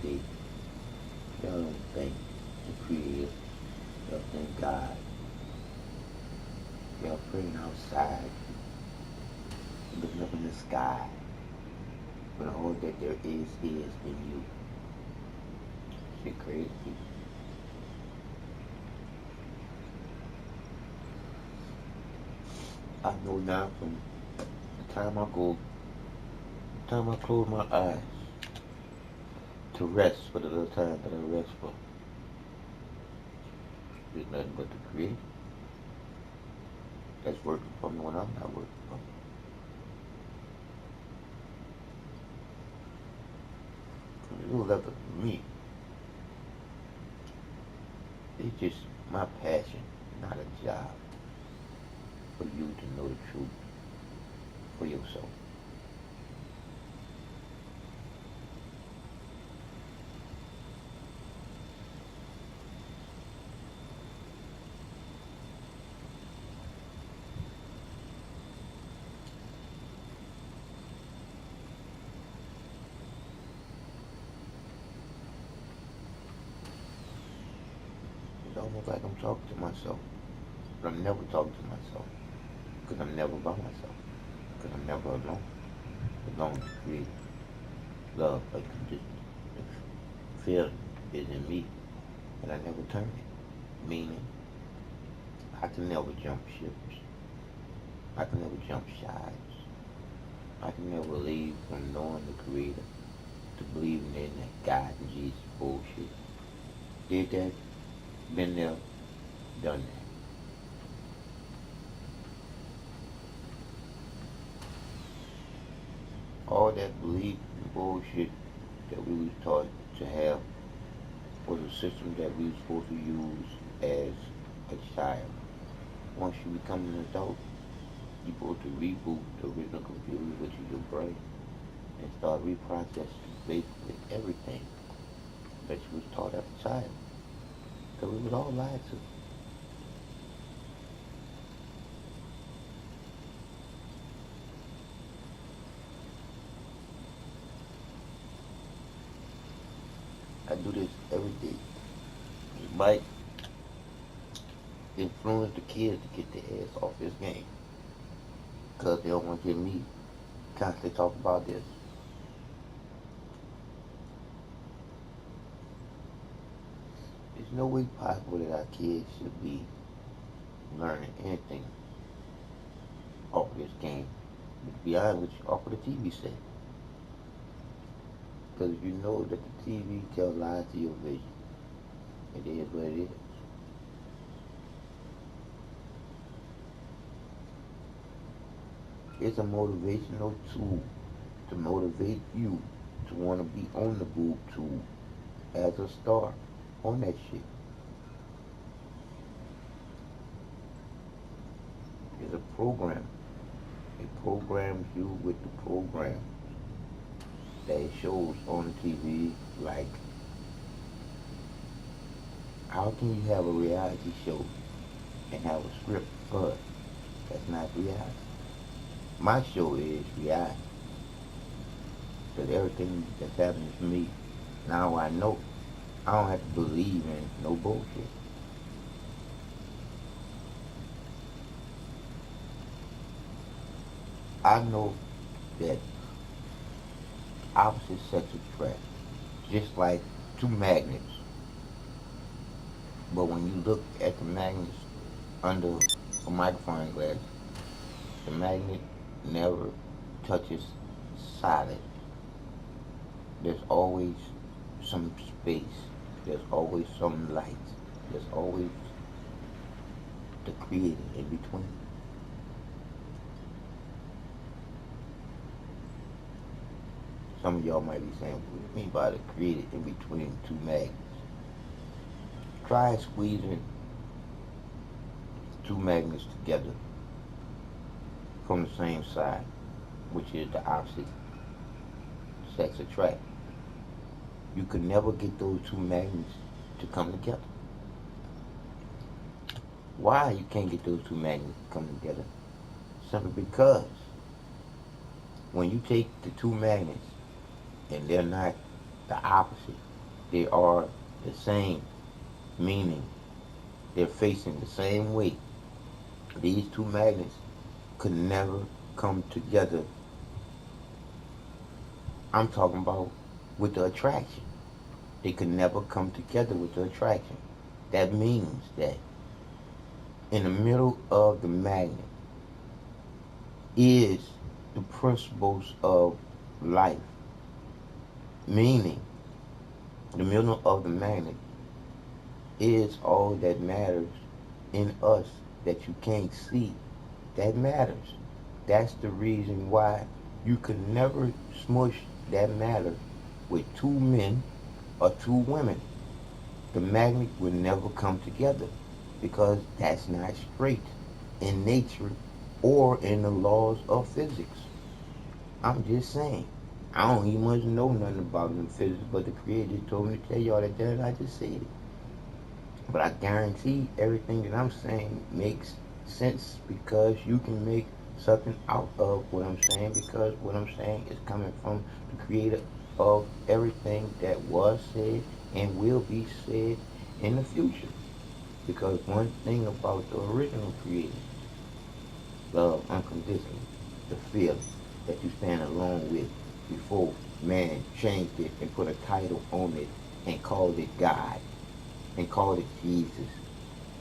day, y'all don't thank the Creator. Y'all thank God. Y'all praying outside, looking up in the sky, but all that there is in you. Shit crazy. I know now from the time I close my eyes to rest for the little time that I rest for, there's nothing but the Creator that's working for me when I'm not working for me. It's no level for me. It's just my passion, not a job, for you to know the truth for yourself. It's almost like I'm talking to myself, but I'm never talking to myself, because I'm never by myself, because I'm never alone. Alone to create love unconditional. Fear is in me, and I never turn it. Meaning, I can never jump ships. I can never jump sides. I can never leave from knowing the Creator to believing in that God and Jesus bullshit. Did that, been there, done that. All that belief and bullshit that we was taught to have was a system that we were supposed to use as a child. Once you become an adult, you're supposed to reboot the original computer, which is your brain, and start reprocessing basically everything that you was taught as a child. Because it was all lied to. I do this every day. It might influence the kids to get their ass off this game. Because they don't want to hear me constantly talk about this. There's no way possible that our kids should be learning anything off of this game. But to be honest with you, off of the TV set. Because you know that the TV tells lies to your vision. It is what it is. It's a motivational tool to motivate you to want to be on the boob tube as a star on that shit. It's a program. It programs you with the program that it shows on the TV. Like, how can you have a reality show and have a script for it? That's not reality. My show is reality. Because everything that's happening to me, now I know. I don't have to believe in no bullshit. I know that opposite sex attract, just like two magnets. But when you look at the magnets under a magnifying glass, the magnet never touches solid. There's always some space. There's always some light. There's always the creator in between. Some of y'all might be saying, what do you mean by the creator in between two magnets? Try squeezing two magnets together from the same side, which is the opposite sex attract. You could never get those two magnets to come together. Why you can't get those two magnets to come together? Simply because when you take the two magnets and they're not the opposite, They are the same, meaning they're facing the same way. These two magnets could never come together. I'm talking about with the attraction. They could never come together with the attraction. That means that in the middle of the magnet is the principles of life, meaning the middle of the magnet is all that matters in us that you can't see. That matters. That's the reason why you can never smush that matter with two men or two women. The magnet will never come together because that's not straight in nature or in the laws of physics. I'm just saying. I don't even much know nothing about them physics, but the creator just told me to tell y'all that and I just said it. But I guarantee everything that I'm saying makes sense because you can make something out of what I'm saying because what I'm saying is coming from the creator of everything that was said and will be said in the future. Because one thing about the original creator, love unconditionally, the feeling that you stand alone with before man changed it and put a title on it and called it God and called it Jesus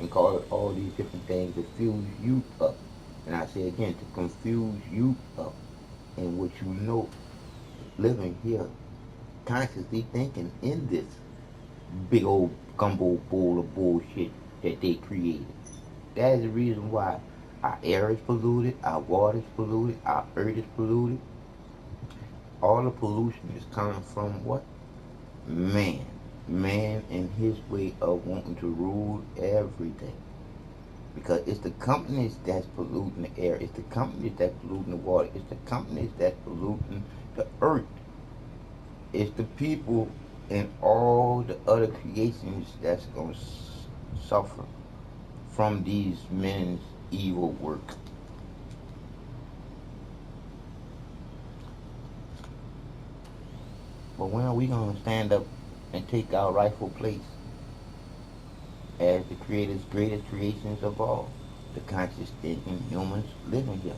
and called it all these different things to fuse you up. And I say again, to confuse you up in what you know, living here, consciously thinking in this big old gumbo bowl of bullshit that they created. That is the reason why our air is polluted, our water is polluted, our earth is polluted. All the pollution is coming from what? Man. Man and his way of wanting to rule everything. Because it's the companies that's polluting the air. It's the companies that's polluting the water. It's the companies that's polluting the earth. It's the people and all the other creations that's going to suffer from these men's evil work. But when are we going to stand up and take our rightful place as the Creator's greatest creations of all, the conscious thinking humans living here?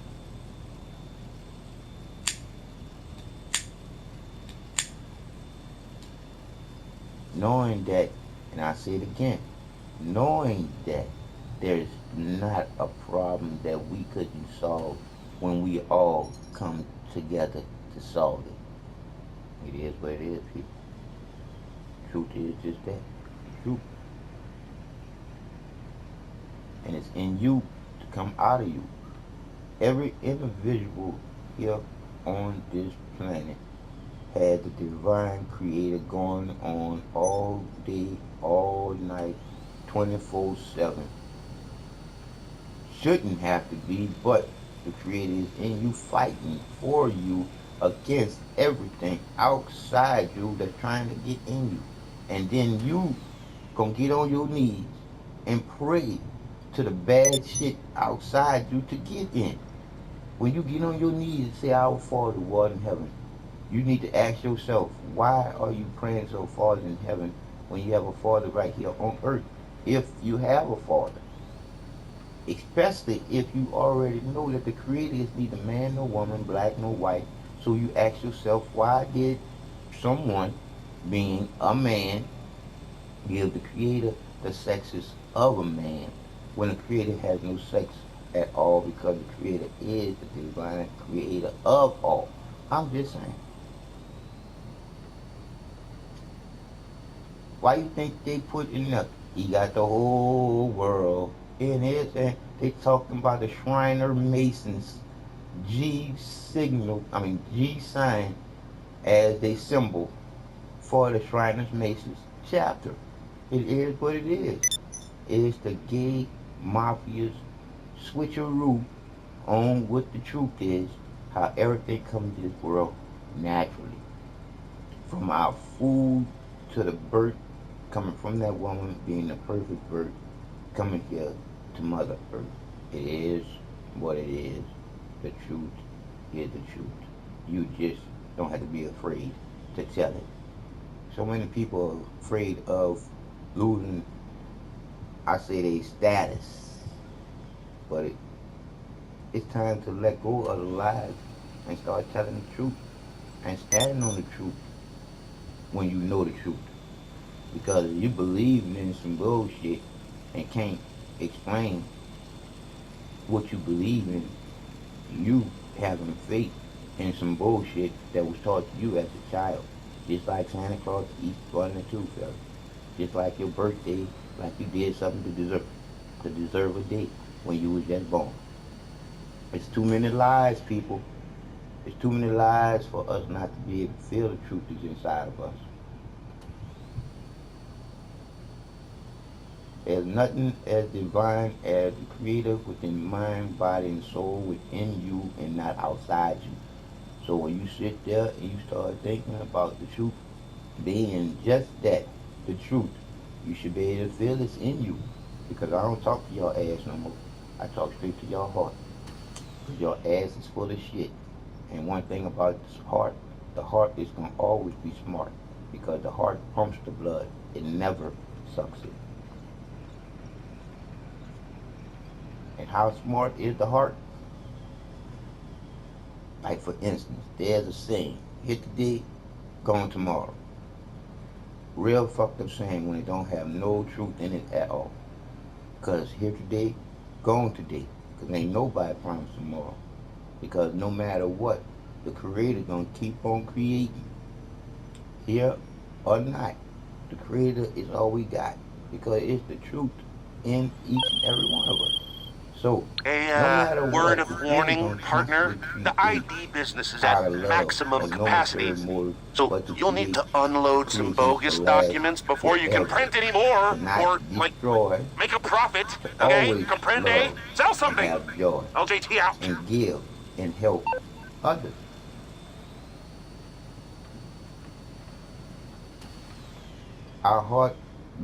Knowing that, and I say it again, knowing that there's not a problem that we couldn't solve when we all come together to solve it. It is what it is, people. Truth is just that. Truth. And it's in you to come out of you. Every individual here on this planet had the divine creator going on all day, all night, 24/7. Shouldn't have to be, but the creator is in you fighting for you against everything outside you that's trying to get in you. And then you gonna get on your knees and pray to the bad shit outside you to get in. When you get on your knees and say, Our Father who art in heaven, you need to ask yourself, why are you praying so far in heaven when you have a Father right here on earth? If you have a Father. Especially if you already know that the Creator is neither man nor woman, black nor white. So you ask yourself, why did someone, being a man, give the Creator the sexes of a man when the Creator has no sex at all because the Creator is the divine creator of all? I'm just saying. Why you think they put in the, he got the whole world in his, and they talking about the Shriner Masons G signal, G sign as they symbol for the Shriners Masons chapter. It is what it is. It's the gay mafia's switcheroo on what the truth is, how everything comes to this world naturally. From our food to the birth coming from that woman being the perfect birth coming here to Mother Earth. It is what it is. The truth is the truth. You just don't have to be afraid to tell it. So many people are afraid of losing, I say, their status. But it's time to let go of the lies and start telling the truth and standing on the truth when you know the truth. Because if you believe in some bullshit and can't explain what you believe in, you having faith in some bullshit that was taught to you as a child. Just like Santa Claus, Easter Bunny, and Tooth Fairy. Just like your birthday, like you did something to deserve a date when you was just born. It's too many lies, people. It's too many lies for us not to be able to feel the truth that's inside of us. There's nothing as divine as the Creator within mind, body, and soul within you and not outside you. So when you sit there and you start thinking about the truth being just that, the truth, you should be able to feel it's in you. Because I don't talk to your ass no more. I talk straight to your heart. Because your ass is full of shit. And one thing about this heart, the heart is going to always be smart. Because the heart pumps the blood. It never sucks it. And how smart is the heart? Like for instance, there's a saying, hit today, gone tomorrow. Real fucked up saying when it don't have no truth in it at all. Because here today, gone today. Because ain't nobody promised tomorrow. Because no matter what, the Creator gonna keep on creating. Here or not, the Creator is all we got. Because it's the truth in each and every one of us. So, no matter Word what, of the Creator warning, gonna partner. constantly The create ID business is out at of love maximum and no material capacity. motive, So but to you'll need create to unload some creation to bogus last documents before you can forever, print any more, to not or, like, destroy, make a profit. to Okay? always Comprende? love Sell and something. have joy LJT out. and give and help others. Our heart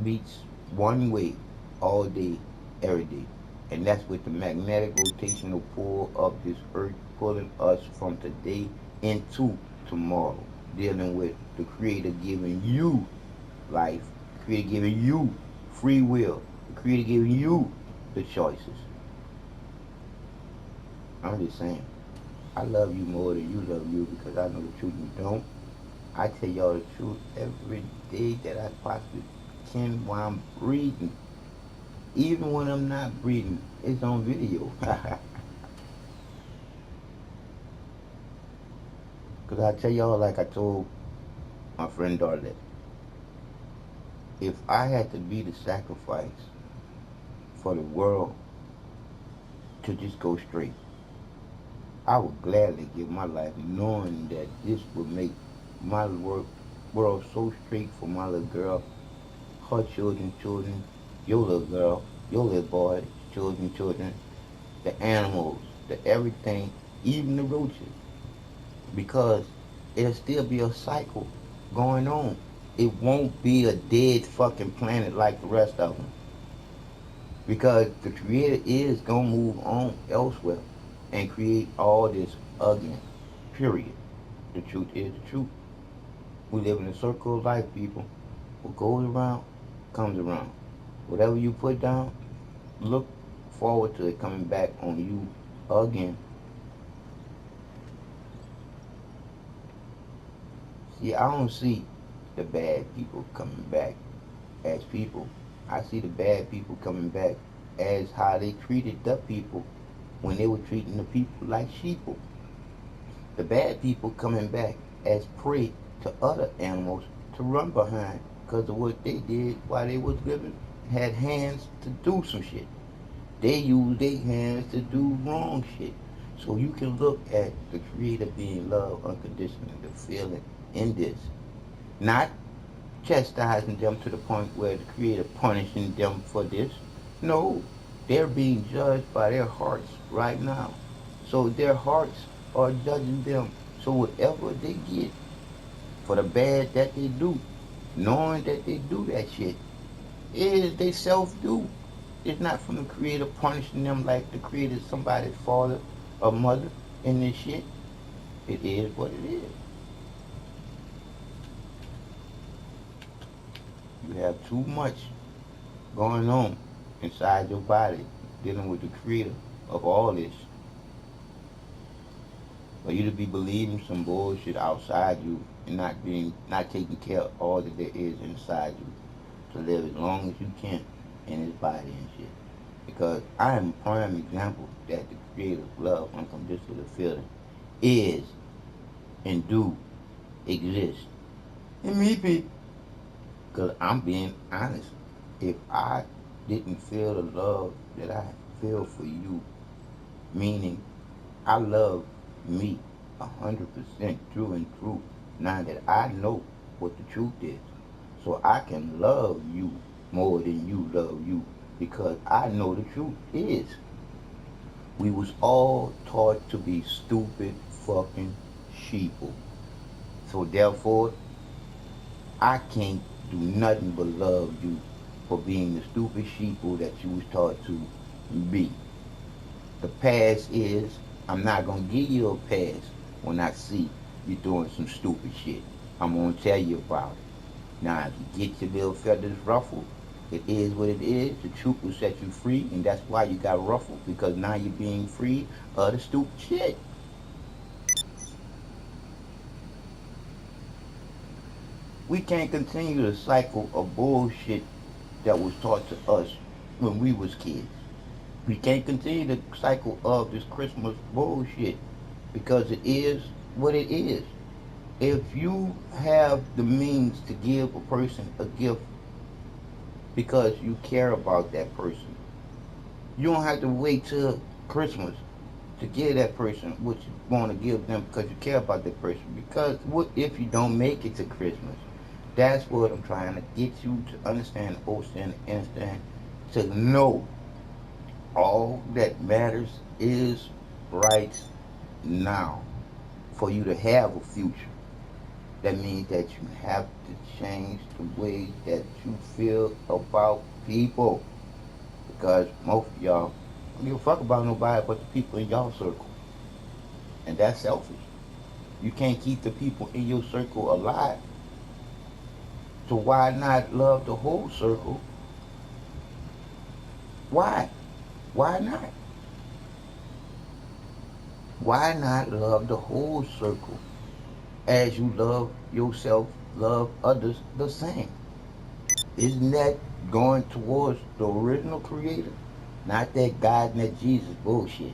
beats one way all day, every day. And that's with the magnetic rotational pull of this earth pulling us from today into tomorrow. Dealing with the Creator giving you life, the Creator giving you free will, the Creator giving you the choices. I'm just saying, I love you more than you love you because I know the truth you don't. I tell y'all the truth every day that I possibly can while I'm breathing. Even when I'm not breathing, it's on video. Because I tell y'all, like I told my friend Darlette, if I had to be the sacrifice for the world to just go straight, I would gladly give my life knowing that this would make my world so straight for my little girl, her children, your little girl, your little boy, children, the animals, the everything, even the roaches. Because it'll still be a cycle going on. It won't be a dead fucking planet like the rest of them. Because the Creator is going to move on elsewhere and create all this again. Period. The truth is the truth. We live in a circle of life, people. What goes around, comes around. Whatever you put down, look forward to it coming back on you again. See, I don't see the bad people coming back as people. I see the bad people coming back as how they treated the people when they were treating the people like sheeple. The bad people coming back as prey to other animals to run behind because of what they did while they was living, had hands to do some shit. They use their hands to do wrong shit. So you can look at the Creator being love unconditionally, the feeling in this. Not chastising them to the point where the Creator punishing them for this. No, they're being judged by their hearts right now. So their hearts are judging them. So whatever they get for the bad that they do, knowing that they do that shit, is they self-do. It's not from the Creator punishing them like the Creator is somebody's father or mother in this shit. It is what it is. You have too much going on inside your body, dealing with the creator of all this. For you to be believing some bullshit outside you and not taking care of all that there is inside you to live as long as you can in this body and shit. Because I am a prime example that the creator of love, unconditional feeling, is and do exist. And me be, because I'm being honest. If I didn't feel the love that I feel for you, meaning I love me 100% true and true, now that I know what the truth is. So I can love you more than you love you because I know the truth is. We was all taught to be stupid fucking sheeple. So therefore, I can't do nothing but love you for being the stupid sheeple that you was taught to be. The past is, I'm not gonna give you a pass when I see you doing some stupid shit. I'm gonna tell you about it. Now, if you get your little feathers ruffled, it is what it is. The truth will set you free, and that's why you got ruffled, because now you're being free of the stupid shit. We can't continue the cycle of bullshit that was taught to us when we was kids. We can't continue the cycle of this Christmas bullshit because it is what it is. If you have the means to give a person a gift because you care about that person, you don't have to wait till Christmas to give that person what you want to give them because you care about that person. Because what if you don't make it to Christmas? That's what I'm trying to get you to understand, understand, to know all that matters is right now for you to have a future. That means that you have to change the way that you feel about people. Because most of y'all don't give a fuck about nobody but the people in y'all circle. And that's selfish. You can't keep the people in your circle alive. So why not love the whole circle? Why? Why not? Why not love the whole circle as you love yourself, love others the same? Isn't that going towards the original creator? Not that God and that Jesus bullshit.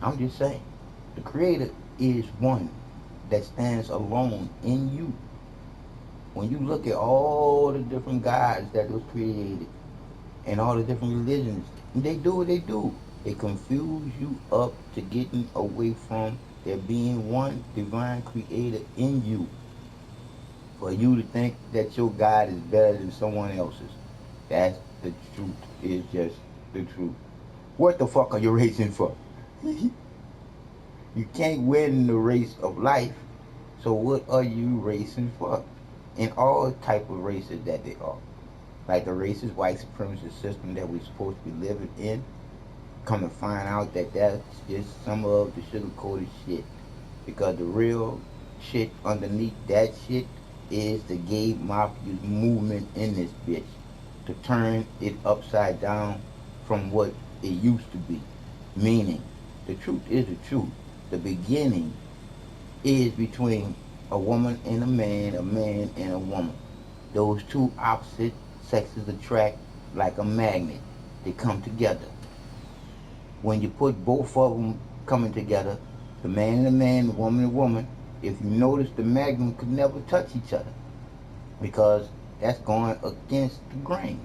I'm just saying. The creator is one that stands alone in you. When you look at all the different gods that was created and all the different religions, they do what they do. They confuse you up to getting away from there being one divine creator in you. For you to think that your God is better than someone else's. That's the truth. Is just the truth. What the fuck are you racing for? You can't win the race of life. So what are you racing for? In all type of races that they are. Like the racist white supremacist system that we're supposed to be living in. Come to find out that that's just some of the sugar-coated shit. Because the real shit underneath that shit is the gay mafia movement in this bitch. To turn it upside down from what it used to be. Meaning, the truth is the truth. The beginning is between a woman and a man and a woman. Those two opposite sexes attract like a magnet. They come together. When you put both of them coming together, the man and the man, the woman and the woman, if you notice, the magnet could never touch each other because that's going against the grain.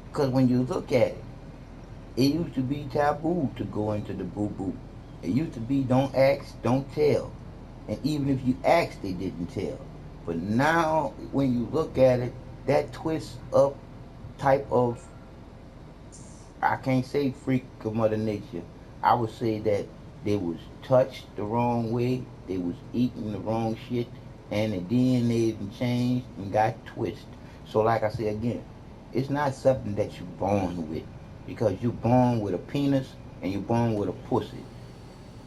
Because when you look at it, it used to be taboo to go into the boo-boo. It used to be don't ask, don't tell. And even if you asked, they didn't tell. But now, when you look at it, that twist up type of, I can't say freak of Mother Nature. I would say that they was touched the wrong way, they was eating the wrong shit, and the DNA changed and got twisted. So like I say again, it's not something that you're born with. Because you're born with a penis and you're born with a pussy.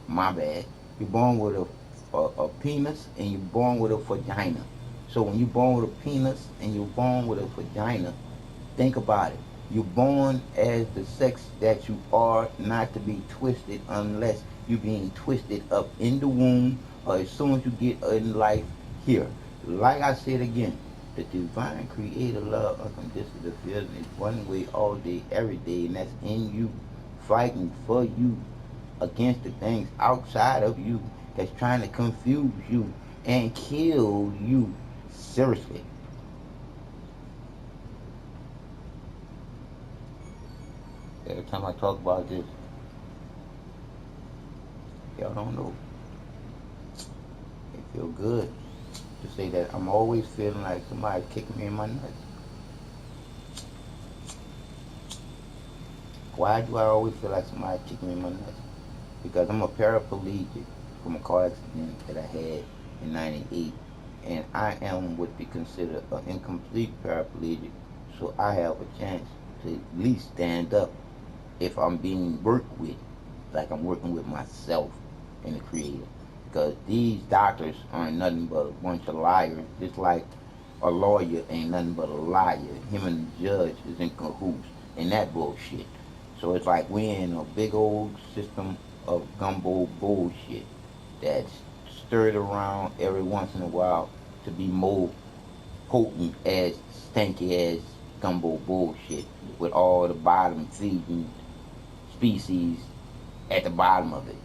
My bad. You're born with a penis and you're born with a vagina. So when you're born with a penis and you're born with a vagina, think about it. You're born as the sex that you are, not to be twisted unless you're being twisted up in the womb or as soon as you get in life here. Like I said again, the divine creator love unconditional feeling is one way all day, every day, and that's in you, fighting for you against the things outside of you that's trying to confuse you and kill you. Seriously. Every time I talk about this, y'all don't know. It feel good to say that I'm always feeling like somebody kicking me in my nuts. Why do I always feel like somebody kicking me in my nuts? Because I'm a paraplegic from a car accident that I had in '98, and I am what be considered an incomplete paraplegic, so I have a chance to at least stand up if I'm being worked with, like I'm working with myself and the creator. Because these doctors aren't nothing but a bunch of liars, just like a lawyer ain't nothing but a liar. Him and the judge is in cahoots and that bullshit. So it's like we in a big old system of gumbo bullshit that's stirred around every once in a while to be more potent as stanky as gumbo bullshit with all the bottom feeding species at the bottom of it.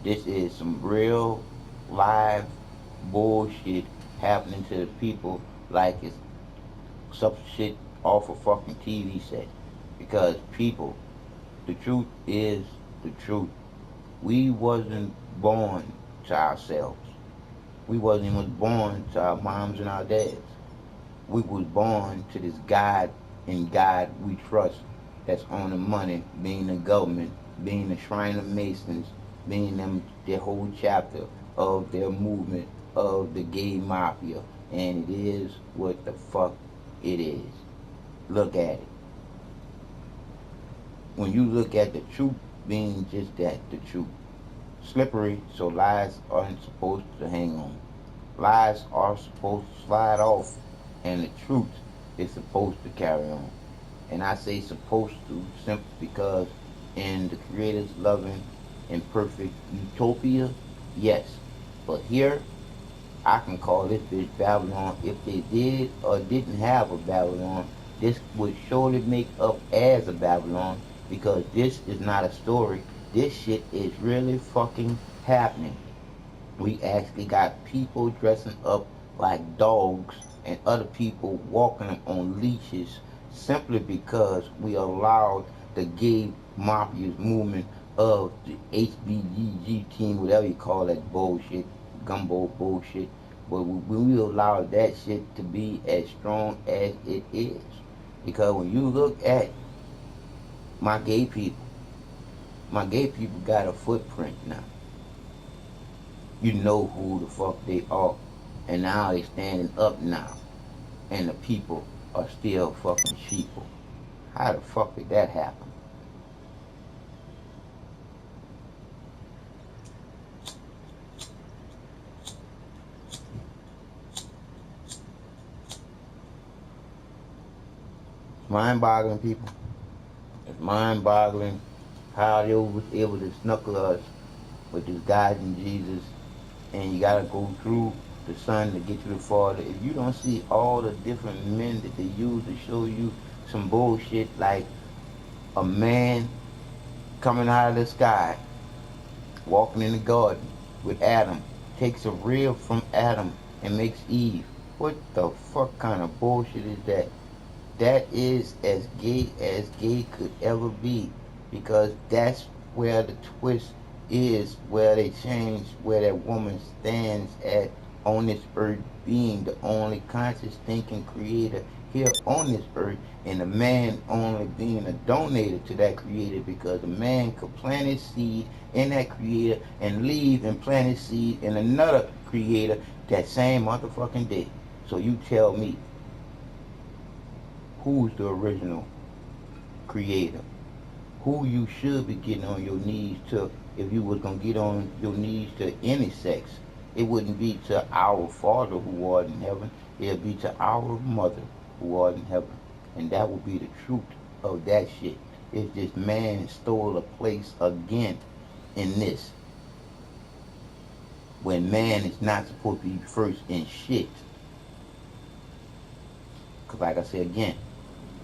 This is some real live bullshit happening to the people like it's some shit off a fucking TV set. Because people, the truth is the truth. We wasn't born to ourselves. We wasn't even born to our moms and our dads. We was born to this God and God we trust that's on the money, being the government, being the Shrine of Masons, being them their whole chapter of their movement of the gay mafia. And it is what the fuck it is. Look at it. When you look at the truth being just that, the truth. Slippery, so lies aren't supposed to hang on. Lies are supposed to slide off, and the truth is supposed to carry on. And I say supposed to simply because in the Creator's loving and perfect utopia, yes. But here, I can call this bitch Babylon. If they did or didn't have a Babylon, this would surely make up as a Babylon because this is not a story. This shit is really fucking happening. We actually got people dressing up like dogs and other people walking on leashes simply because we allowed the gay mafia's movement of the HBGG team, whatever you call that bullshit, gumbo bullshit. But when we allow that shit to be as strong as it is, because when you look at my gay people, my gay people got a footprint now. You know who the fuck they are. And now they standing up now. And the people are still fucking sheeple. How the fuck did that happen? It's mind-boggling, people. It's mind-boggling how they was able to snuckle us with this God and Jesus, and you gotta go through the Son to get to the Father. If you don't see all the different men that they use to show you some bullshit like a man coming out of the sky, walking in the garden with Adam, takes a rib from Adam and makes Eve. What the fuck kind of bullshit is that? That is as gay could ever be, because that's where the twist is, where they change where that woman stands at on this earth, being the only conscious thinking creator here on this earth, and the man only being a donator to that creator, because a man could plant his seed in that creator and leave and plant his seed in another creator that same motherfucking day. So you tell me, who's the original creator? Who you should be getting on your knees to? If you was gonna get on your knees to any sex, it wouldn't be to our Father who art in heaven. It'll be to our mother who art in heaven. And that will be the truth of that shit. It's just man stole a place again in this. When man is not supposed to be first in shit. Because like I said again,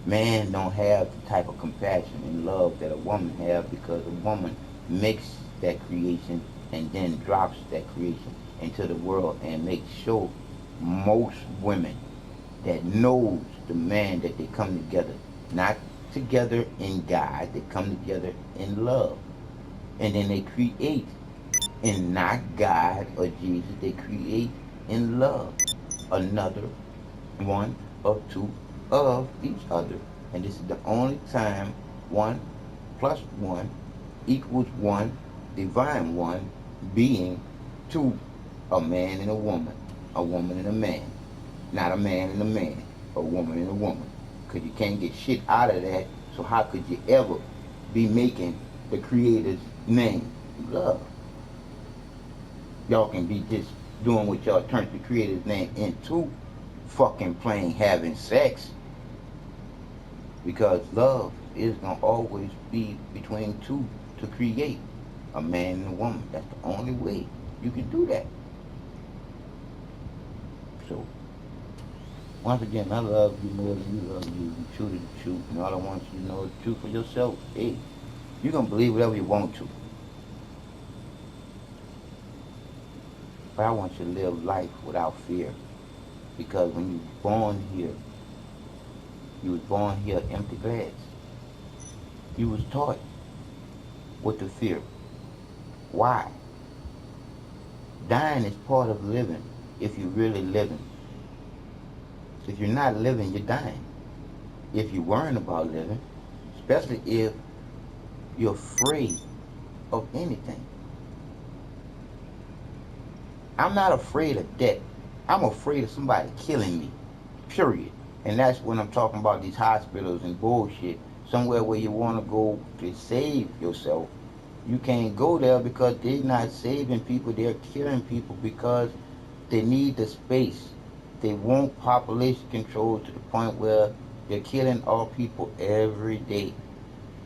man don't have the type of compassion and love that a woman have, because a woman makes that creation and then drops that creation into the world and makes sure most women that knows the man that they come together, not together in God, they come together in love. And then they create in not God or Jesus, they create in love another one or two of each other. And this is the only time 1 plus 1 equals 1, divine 1, being 2, a man and a woman and a man. Not a man and a man, a woman and a woman. Because you can't get shit out of that, so how could you ever be making the Creator's name love? Y'all can be just doing what y'all turned the Creator's name into, fucking plain having sex. Because love is going to always be between two to create a man and a woman. That's the only way you can do that. So, once again, I love you more than you love you. You true to the truth. And all I want you to know is the truth for yourself. Hey, you're going to believe whatever you want to. But I want you to live life without fear. Because when you were born here, you was born here empty glass. You was taught what to fear. Why? Dying is part of living if you're really living. If you're not living, you're dying. If you're worrying about living, especially if you're afraid of anything. I'm not afraid of death. I'm afraid of somebody killing me, period. And that's when I'm talking about these hospitals and bullshit. Somewhere where you want to go to save yourself, you can't go there because they're not saving people, they're killing people because they need the space. They want population control to the point where they're killing all people every day.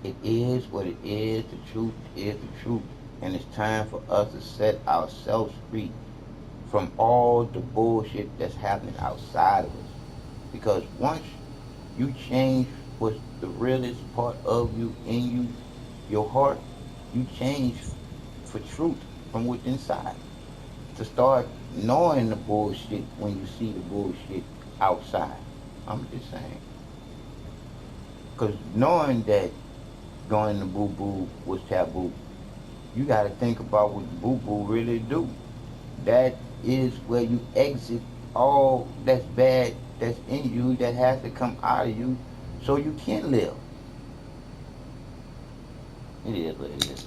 It is what it is. The truth is the truth. And it's time for us to set ourselves free from all the bullshit that's happening outside of us. Because once you change what's the realest part of you, in you, your heart, you change for truth from within inside. To start knowing the bullshit when you see the bullshit outside. I'm just saying. Because knowing that going to boo-boo was taboo, you got to think about what the boo-boo really do. That is where you exit all that's bad that's in you, that has to come out of you so you can live. It is what it is.